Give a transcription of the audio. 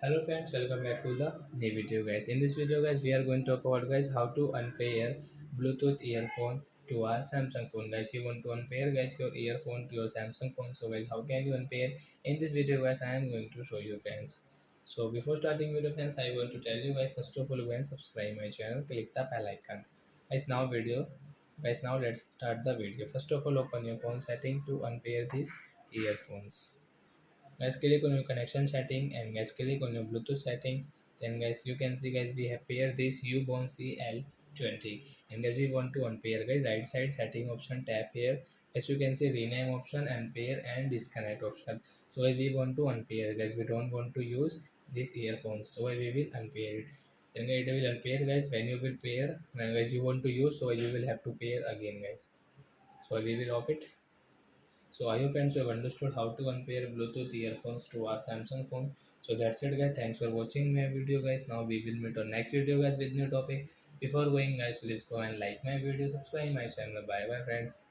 Hello friends, welcome back to the new video guys. In this video guys, we are going to talk about guys how to unpair Bluetooth earphone to our Samsung phone guys. You want to unpair guys your earphone to your Samsung phone. So guys, how can you unpair? In this video guys, I am going to show you friends. So before starting video friends, I want to tell you guys first of all go and subscribe my channel, click the bell icon. Guys now let's start the video. First of all open your phone setting to unpair these earphones. Guys, click on your connection setting and guys click on your Bluetooth setting. Then guys you can see guys we have paired this Ubone CL20, and guys we want to unpair guys. Right side setting option, tap here. As you can see rename option, unpair and disconnect option. So guys we want to unpair guys, we don't want to use these earphones, so we will unpair it. Then guys, it will unpair guys. When you will pair, when guys you want to use, so you will have to pair again guys. So we will off it. So I hope friends you have understood how to unpair Bluetooth earphones to our Samsung phone. So that's it guys. Thanks for watching my video guys. Now we will meet on next video guys with new topic. Before going guys, please go and like my video, subscribe my channel. Bye bye friends.